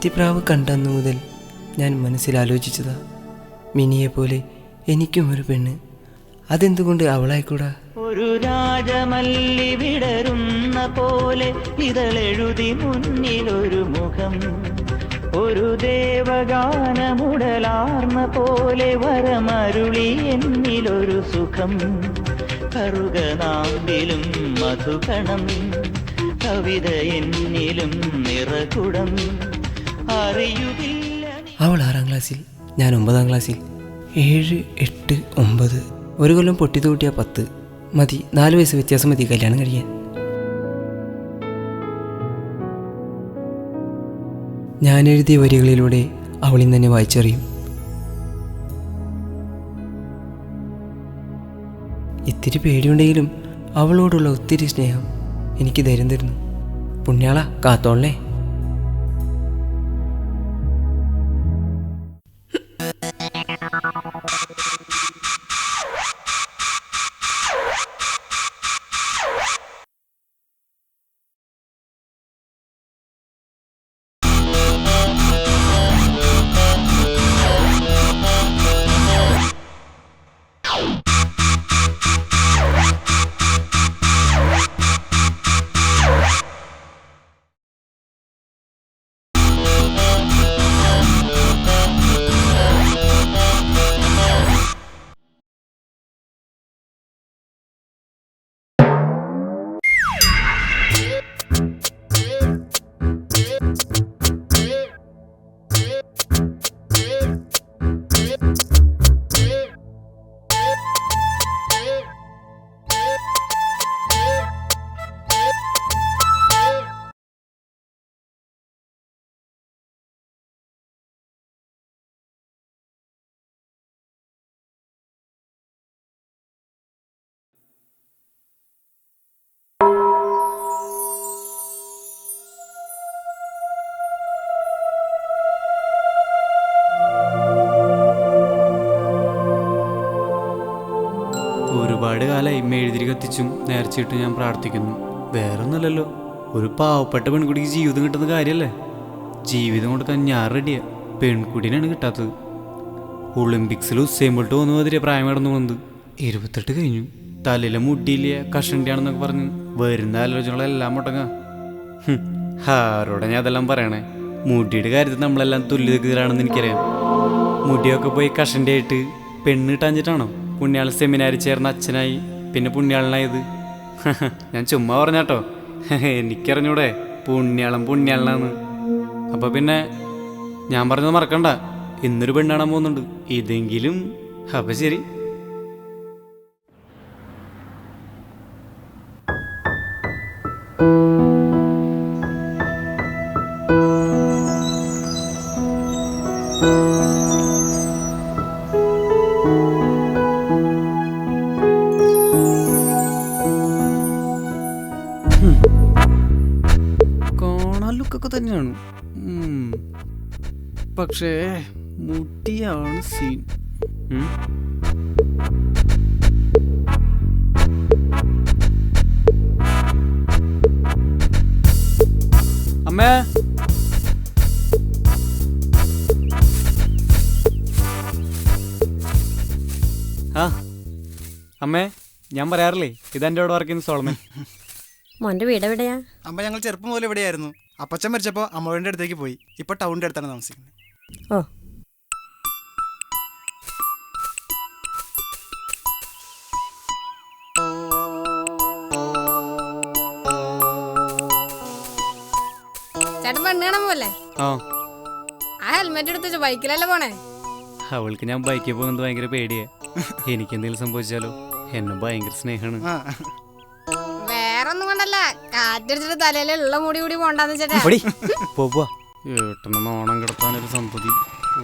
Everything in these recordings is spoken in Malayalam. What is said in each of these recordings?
അനിയത്തിപ്രാവ് കണ്ടെന്നു മുതൽ ഞാൻ മനസ്സിലാലോചിച്ചതാ, മിനിയെപ്പോലെ എനിക്കും ഒരു പെണ്ണ്. അതെന്തുകൊണ്ട് അവളായിക്കൂടാ? ഒരു രാജമല്ലി വിടരുന്ന പോലെ ഇതളെഴുതി മുന്നിലൊരു മുഖം, ഒരു ദേവഗാനമുടലാർന്ന പോലെ വരമരുളി എന്നിലൊരു സുഖം. കറുകനാമ്പിലും മധുകണം, കവിത എന്നിലും നിറകുടം അറിയുകില്ല. അവൾ 6ാം ക്ലാസ്സിൽ, ഞാൻ 9ാം ക്ലാസ്സിൽ. 7, 8, 9, ഒരു കൊല്ലം പൊട്ടിത്തു കൂട്ടിയ 10 മതി. 4 വയസ്സ് വ്യത്യാസം മതി കല്യാണം കഴിയാൻ. ഞാൻ എഴുതിയ വരികളിലൂടെ അവളിൽ തന്നെ വായിച്ചറിയും. ഇത്തിരി പേടിയുണ്ടെങ്കിലും അവളോടുള്ള ഒത്തിരി സ്നേഹം എനിക്ക് ധൈര്യം തരുന്നു. പുണ്യാള കാത്തോളേ. ഒരുപാട് കാലമായി മെഴുതിരി കത്തിച്ചും നേർച്ചയിട്ടും ഞാൻ പ്രാർത്ഥിക്കുന്നു. വേറൊന്നുമല്ലല്ലോ, ഒരു പാവപ്പെട്ട പെൺകുട്ടിക്ക് ജീവിതം കിട്ടുന്ന കാര്യമല്ലേ. ജീവിതം കൊടുക്കാൻ ഞാൻ റെഡിയാ. പെൺകുട്ടീനാണ് കിട്ടാത്തത്. ഒളിമ്പിക്സിൽ ഉസൈൻ ബോൾട്ട് പോകുന്ന മാതിരി പ്രായം കടന്നു പോകുന്നത്. 28 കഴിഞ്ഞു. തലയിലെ മുട്ടിയില്ല, കഷണ്ടിയാണെന്നൊക്കെ പറഞ്ഞ് വരുന്ന ആലോചനകളെല്ലാം മുടങ്ങാ. ആരോടെ ഞാൻ അതെല്ലാം പറയണേ? മുടിയുടെ കാര്യത്തിൽ നമ്മളെല്ലാം തുല്യതരാണെന്ന് എനിക്കറിയാം. മുടിയൊക്കെ പോയി കഷണ്ടിയായിട്ട് പെണ്ണ് കിട്ടാഞ്ഞിട്ടാണോ പുണ്യാളൻ സെമിനാരിൽ ചേർന്ന അച്ഛനായി പിന്നെ പുണ്യാളനായത്? ഞാൻ ചുമ്മാ പറഞ്ഞാട്ടോ, എനിക്കറിഞ്ഞൂടെ പുണ്യാളനാന്ന്. അപ്പോൾ പിന്നെ ഞാൻ പറഞ്ഞത് മറക്കണ്ട, ഇന്നൊരു പെണ്ണാണാൻ പോകുന്നുണ്ട്. ഇതെങ്കിലും അപ്പം ശരി. കാണാൻ ലുക്കൊക്കെ തന്നെയാണ്, പക്ഷേ മുട്ടിയാണ് സീൻ. അമ്മേ, ആ അമ്മേ, ഞാൻ പറയാറില്ലേ ഇതെൻ്റെ അവിടെ വർക്ക് ചെയ്യുന്ന സോളമൻ. മോന്റെ വീട് എവിടെയാ? അമ്മ ഞങ്ങൾ ചെറുപ്പം മുതൽ എവിടെയായിരുന്നു. അപ്പച്ചൻ മരിച്ചപ്പോൾ അമ്മയുടെ അടുത്തേക്ക് പോയി. ഇപ്പൊ ടൗണിന്റെ അടുത്താണ് താമസിക്കുന്നത്. ഓ, ചേട്ടൻ പെണ്ണ് കാണാൻ പോലെ ആ ഹെൽമെറ്റ് എടുത്ത് ബൈക്കിലല്ലേ പോണേ? അവൾക്ക് ഞാൻ ബൈക്കിൽ പോകുന്നത് ഭയങ്കര പേടിയാ. എനിക്കെന്തെങ്കിലും സംഭവിച്ചാലോ? എന്നെ ഭയങ്കര സ്നേഹമാണ്. വേറൊന്നും കൊണ്ടല്ല, കാറ്റടിച്ചിട്ട് തലയിലുള്ള മുടി കൂടി പോണ്ടാന്ന് ചേട്ടാ. പോവാ, ഏട്ടനെ നാണം കിടത്താനൊരു സന്തതി. ഓ,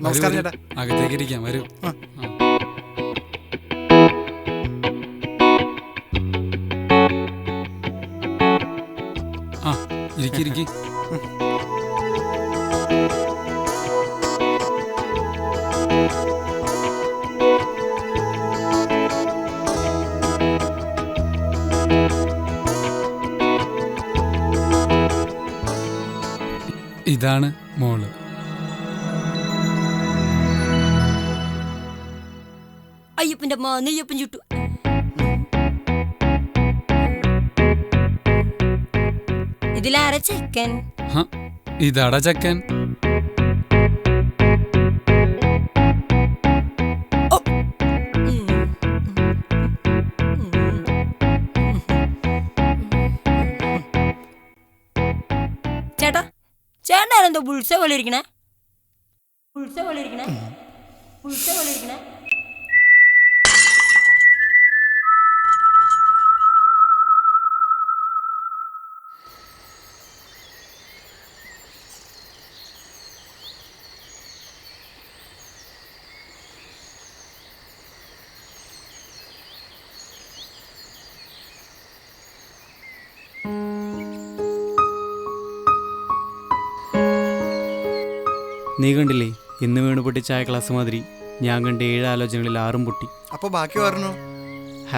നമസ്കാരം ചേട്ടാ. അകത്തേക്ക് ഇരിക്കാം, വരൂ. ആ. ആ ഇരിക്കി. ഇതാണ് മോള്. അയ്യപ്പന്റെ അമ്മ നെയ്യപ്പൻ ചുട്ടു. ഇതിലാര ചെക്കൻ? ഹ, ഇതാടാ ചക്കൻ. ചേട്ടാ ചേട്ടനെന്തോ ബുൾസ പോലെ ഇരിക്കണേ? നീ കണ്ടില്ലേ ഇന്ന് വീണ് പൊട്ടി ചായ ക്ലാസ് മാതിരി ഞാൻ കണ്ട 7 ആലോചനകളിൽ 6 പൊട്ടി. അപ്പൊ ബാക്കി പറഞ്ഞു.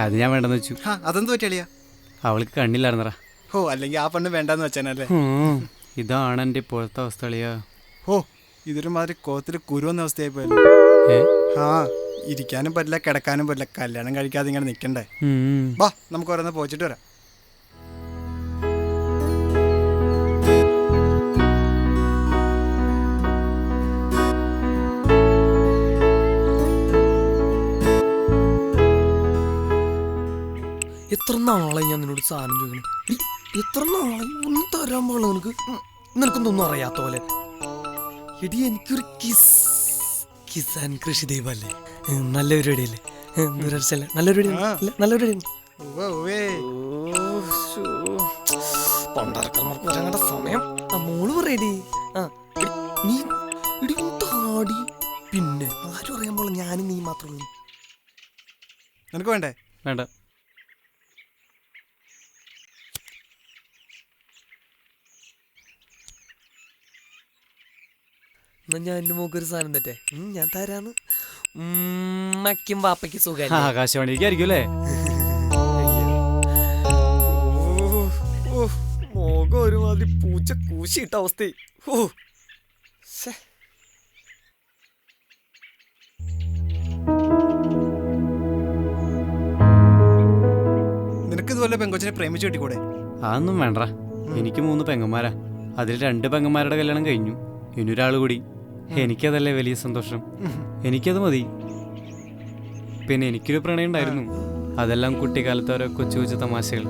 അത് ഞാൻ വേണ്ടെന്ന് വെച്ചു. അതെന്ത് പറ്റിയാ? അവൾക്ക് കണ്ണില്ലായിരുന്നറാ. ഓ, അല്ലെങ്കിൽ ആ പെണ്ണ് വേണ്ടെന്ന് വെച്ചാനല്ലേ. ഇതാണ് എൻ്റെ ഇപ്പോഴത്തെ അവസ്ഥ കളിയാ. ഓ, ഇതൊരു മാതിരി കോത്തില് കുരുവെന്ന അവസ്ഥയായി പോയല്ലോ. ഇരിക്കാനും പറ്റില്ല, കിടക്കാനും പറ്റില്ല. കല്യാണം കഴിക്കാതെ ഇങ്ങനെ നിൽക്കണ്ടേ? വാ, നമുക്ക് ഓരോന്ന് പോയിച്ചിട്ട് വരാം. എത്ര നാളെ ഞാൻ നിന്നോട് സാധനം ചോദിക്കണം. എത്ര നാളെ ഒന്നും തരാൻ പാടില്ല നിനക്ക്. നിനക്കൊന്നും അറിയാത്ത പോലെ. എടി എനിക്കൊരു കിസ് ആൻഡ് കൃഷി ദൈവല്ലേ. നല്ല പരിപാടിയല്ലേ? നല്ല പരിപാടി. പണ്ടറക്കന്മാർക്ക് സമയം. മോള് പറയടി. നീ ഇടി താടി. പിന്നെ ആരും അറിയാൻ പോലെ ഞാനും നീ മാത്രമേ. നിനക്ക് വേണ്ടേ? വേണ്ട. എന്നാ ഞാൻ എൻ്റെ മോക്കൊരു സാധനം തെറ്റേ. ഞാൻ തരാന്ന്. ഉമ്മയ്ക്കും വാപ്പയ്ക്കും സുഖം. ആകാശവാണിക്കായിരിക്കും അല്ലേ? മോകം ഒരുമാതിരി പൂച്ച കൂശിയിട്ട അവസ്ഥ. നിനക്ക് ഇതുപോലെ പെങ്കൊച്ചിനെ പ്രേമിച്ചു കിട്ടിക്കൂടെ? അതൊന്നും വേണ്ട. എനിക്ക് 3 പെങ്ങന്മാരാ. അതിൽ 2 പെങ്ങന്മാരുടെ കല്യാണം കഴിഞ്ഞു. ഇനിയൊരാൾ കൂടി. എനിക്കതല്ലേ വലിയ സന്തോഷം. എനിക്കത് മതി. പിന്നെ എനിക്കൊരു പ്രണയം ഉണ്ടായിരുന്നു. അതെല്ലാം കുട്ടിക്കാലത്ത് ഓരോ കൊച്ചു കൊച്ചു തമാശകൾ.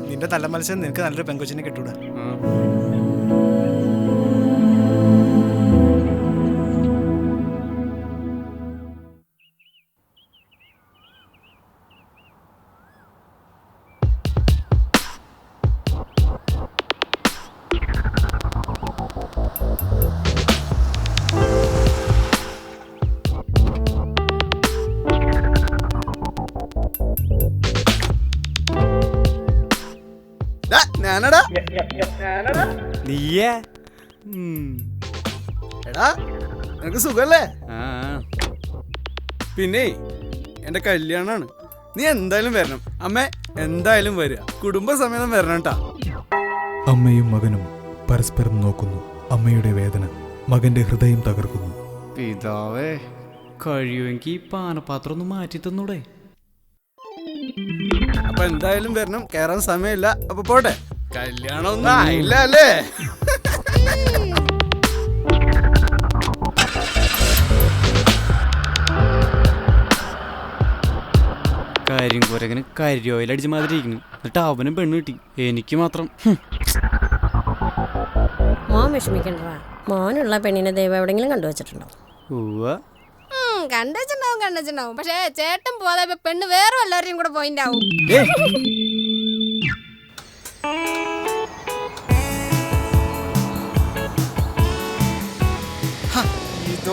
നിന്റെ തല മത്സരം നിനക്ക് നല്ലൊരു പെങ്കൊച്ചിനെ കിട്ടൂടാ. ഞാനടാ. നീയേ? എടാ, നിനക്ക് സുഖല്ലേ? പിന്നെ എന്റെ കല്യാണാണ്. നീ എന്തായാലും വരണം. അമ്മ എന്തായാലും വരിക. കുടുംബസമേതം വരണം കേട്ടാ. അമ്മയും മകനും പരസ്പരം നോക്കുന്നു. അമ്മയുടെ വേദന മകന്റെ ഹൃദയം തകർക്കുന്നു. പിതാവേ, കഴിയുമെങ്കിൽ പാനപാത്രം ഒന്ന് മാറ്റി തന്നൂടെ? അപ്പൊ എന്തായാലും വരണം. കയറാൻ സമയമില്ല. അപ്പൊ പോട്ടെ. കല്യാണം ഒന്നും ആയില്ല അല്ലേ? കാര്യം കുരകന് കരിയോയിലടിച്ച മാതിരി ഇരിക്കുന്നു. എന്നിട്ട് അവനും പെണ്ണ് കിട്ടി, എനിക്ക് മാത്രം. മോൻ വിഷമിക്കണ്ടാ. മോനുള്ള പെണ്ണിനെ ദൈവം എവിടെങ്കിലും കണ്ടുവച്ചിട്ടുണ്ടോ? കണ്ടുവച്ചിട്ടുണ്ടാവും. പക്ഷേ ചേട്ടൻ പോകാതെ പെണ്ണ് വേറെ എല്ലാവരെയും കൂടെ പോയിന്റ് ആവും.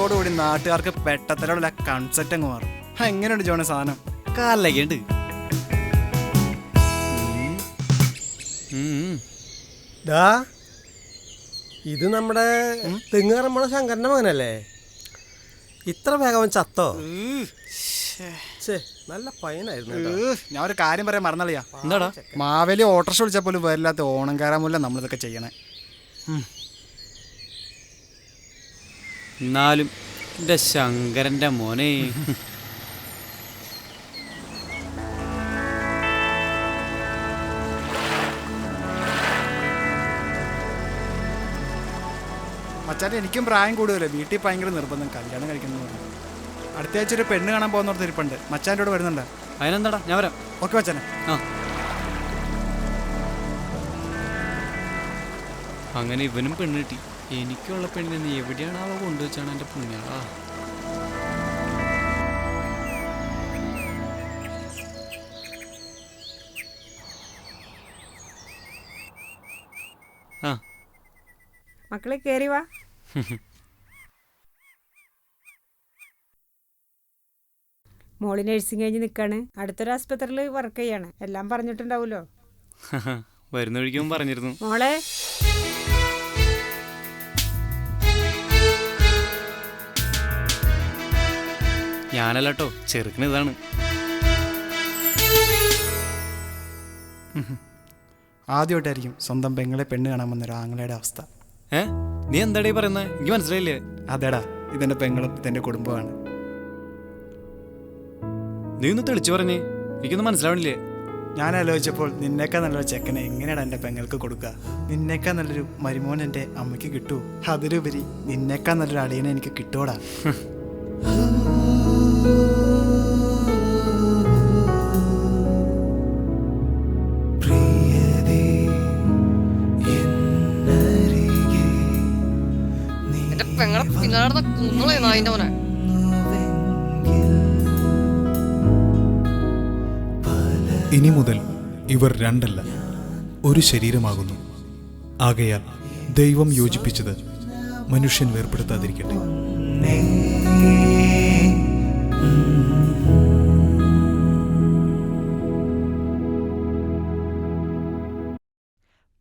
ഇതോടുകൂടി നാട്ടുകാർക്ക് പെട്ടത്തരോടുള്ള കൺസെപ്റ്റ് അങ്ങ് മാറും. എങ്ങനെയുണ്ട് ജോണെ സാധനം? കാലൊക്കെയുണ്ട്. ഡാ ഇത് നമ്മുടെ തെങ്ങേറമ്മള ശങ്കരന്റെ മകനല്ലേ? ഇത്ര വേഗം ചത്തോ? നല്ല പയ്യനായിരുന്നു കേട്ടോ. ഞാൻ ഒരു കാര്യം പറയാൻ മറന്നളിയാ. എന്താടാ? മാവേലി ഓട്ടർഷ വിളിച്ചാൽ പോലും വരില്ലാത്ത ഓണം കയറാമല്ല നമ്മളിതൊക്കെ ചെയ്യണേ. എന്നാലും എൻ്റെ ശങ്കരൻ്റെ മോനെ. മച്ചാൻ എനിക്കും പ്രായം കൂടുതലേ. വീട്ടിൽ ഭയങ്കര നിർബന്ധം കല്യാണം കഴിക്കുന്നു പറഞ്ഞു. അടുത്ത ആഴ്ച ഒരു പെണ്ണ് കാണാൻ പോകുന്നോർത്ത് ഇരിപ്പുണ്ട്. മച്ചാൻ്റെ കൂടെ വരുന്നുണ്ട്. അതിനെന്താടാ, ഞാൻ വരാം. ഓക്കെ മച്ചാനെ. ആ അങ്ങനെ ഇവനും പെണ്ണ് കിട്ടി. എനിക്കുള്ള പെണ്ണിനെ നീ എവിടെയാണ് അവ കൊണ്ടുവച്ചാണ് എൻ്റെ പുണ്യാളാ. ആ മക്കളെ കേറി വാ. മോളി നഴ്സിംഗ് കഴിഞ്ഞ് നിൽക്കാണ്. അടുത്തൊരു ആസ്പത്രിയിൽ വർക്ക് ചെയ്യാണ്. എല്ലാം പറഞ്ഞിട്ടുണ്ടാവുമല്ലോ. വരുന്ന വഴിക്കും പറഞ്ഞിരുന്നു. മോളെ ഞാനല്ലോ ചെറുക്കിന് ഇതാണ്. ആദ്യമായിട്ടായിരിക്കും സ്വന്തം പെങ്ങളെ പെണ്ണ് കാണാൻ വന്നൊരു ആങ്ങളയുടെ അവസ്ഥ. നീ എന്താടേ പറയുന്നത്? എനിക്ക് മനസ്സിലായില്ലേ? അതേടാ, ഇതെന്റെ പെങ്ങളും ഇതെന്റെ കുടുംബമാണ്. നീ ഒന്ന് തെളിച്ചു പറഞ്ഞേ, എനിക്കൊന്നും മനസ്സിലാവണില്ലേ. ഞാൻ ആലോചിച്ചപ്പോൾ നിന്നേക്കാൾ നല്ലൊരു ചെക്കനെ എങ്ങനെയാണ് എൻ്റെ പെങ്ങൾക്ക് കൊടുക്കുക? നിന്നേക്കാൾ നല്ലൊരു മരുമോൻ എൻ്റെ അമ്മയ്ക്ക് കിട്ടുമോ? അതിലുപരി നിന്നേക്കാൾ നല്ലൊരു അളിയനെ എനിക്ക് കിട്ടുമോടാ. ഇനി മുതൽ ഇവർ രണ്ടല്ല, ഒരു ശരീരമാകുന്നു. ആകയാൽ ദൈവം യോജിപ്പിച്ചത് മനുഷ്യൻ വേർപെടുത്താതിരിക്കട്ടെ.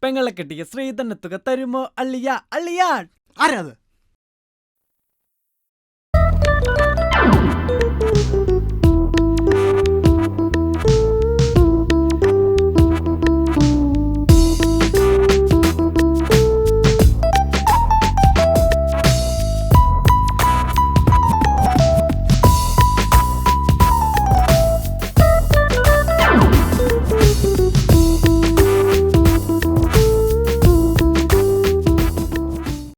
പെങ്ങളെ കെട്ടിയ ശ്രീധനത്തുക തരുമോ അള്ളിയ? അള്ളിയാ ആരാ അത്?